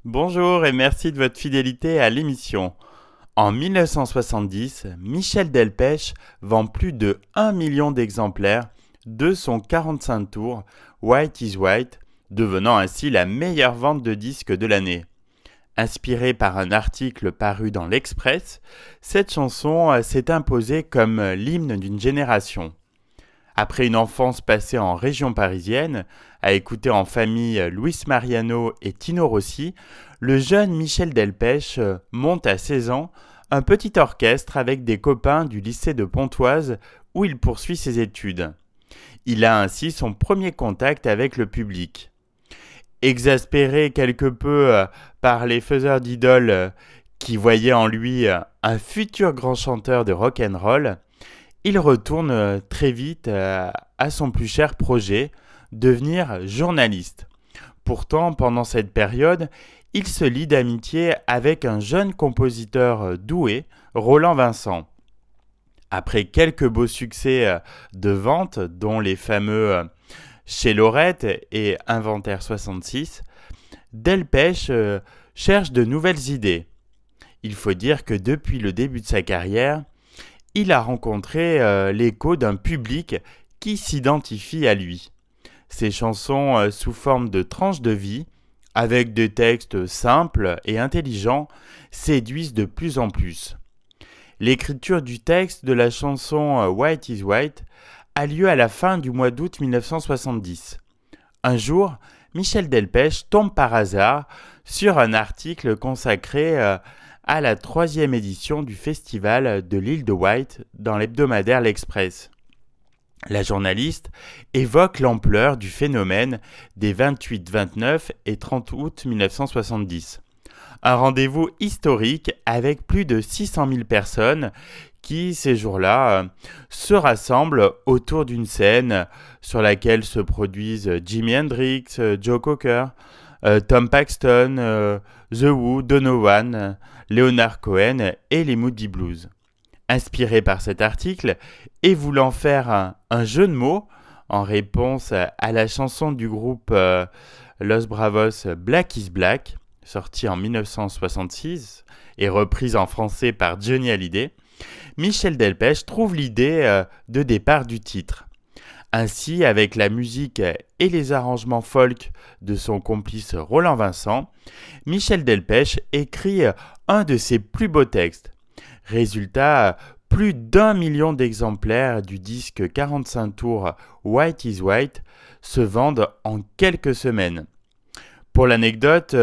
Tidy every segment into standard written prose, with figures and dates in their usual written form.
Bonjour et merci de votre fidélité à l'émission. En 1970, Michel Delpech vend plus de 1 million d'exemplaires de son 45 tours White is White, devenant ainsi la meilleure vente de disques de l'année. Inspirée par un article paru dans l'Express, cette chanson s'est imposée comme l'hymne d'une génération. Après une enfance passée en région parisienne, à écouter en famille Luis Mariano et Tino Rossi, le jeune Michel Delpech monte à 16 ans un petit orchestre avec des copains du lycée de Pontoise où il poursuit ses études. Il a ainsi son premier contact avec le public. Exaspéré quelque peu par les faiseurs d'idoles qui voyaient en lui un futur grand chanteur de rock and roll, il retourne très vite à son plus cher projet, devenir journaliste. Pourtant, pendant cette période, il se lie d'amitié avec un jeune compositeur doué, Roland Vincent. Après quelques beaux succès de vente, dont les fameux Chez Lorette et Inventaire 66, Delpech cherche de nouvelles idées. Il faut dire que depuis le début de sa carrière, il a rencontré l'écho d'un public qui s'identifie à lui. Ses chansons sous forme de tranches de vie, avec des textes simples et intelligents, séduisent de plus en plus. L'écriture du texte de la chanson White is White a lieu à la fin du mois d'août 1970. Un jour, Michel Delpech tombe par hasard sur un article consacré à la 3e édition du festival de l'île de White dans l'hebdomadaire L'Express. La journaliste évoque l'ampleur du phénomène des 28, 29 et 30 août 1970. Un rendez-vous historique avec plus de 600 000 personnes qui, ces jours-là, se rassemblent autour d'une scène sur laquelle se produisent Jimi Hendrix, Joe Cocker, Tom Paxton, The Who, Donovan, Leonard Cohen et les Moody Blues. Inspiré par cet article et voulant faire un jeu de mots en réponse à la chanson du groupe Los Bravos Black is Black, sortie en 1966 et reprise en français par Johnny Hallyday, Michel Delpech trouve l'idée de départ du titre. Ainsi, avec la musique et les arrangements folk de son complice Roland Vincent, Michel Delpech écrit un de ses plus beaux textes. Résultat, plus d'1 million d'exemplaires du disque 45 tours White is White se vendent en quelques semaines. Pour l'anecdote,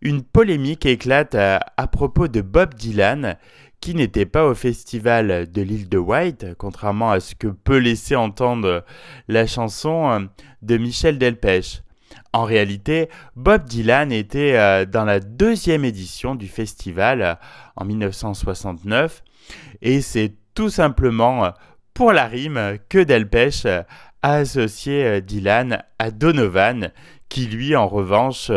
une polémique éclate à propos de Bob Dylan, qui n'était pas au festival de l'île de White, contrairement à ce que peut laisser entendre la chanson de Michel Delpech. En réalité, Bob Dylan était dans la 2e édition du festival en 1969 et c'est tout simplement pour la rime que Delpech a associé Dylan à Donovan qui lui en revanche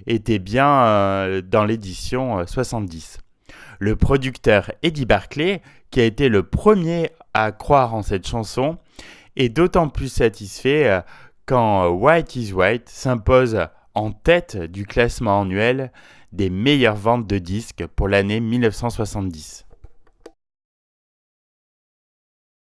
était bien dans l'édition 70. Le producteur Eddie Barclay, qui a été le premier à croire en cette chanson, est d'autant plus satisfait quand White is White s'impose en tête du classement annuel des meilleures ventes de disques pour l'année 1970.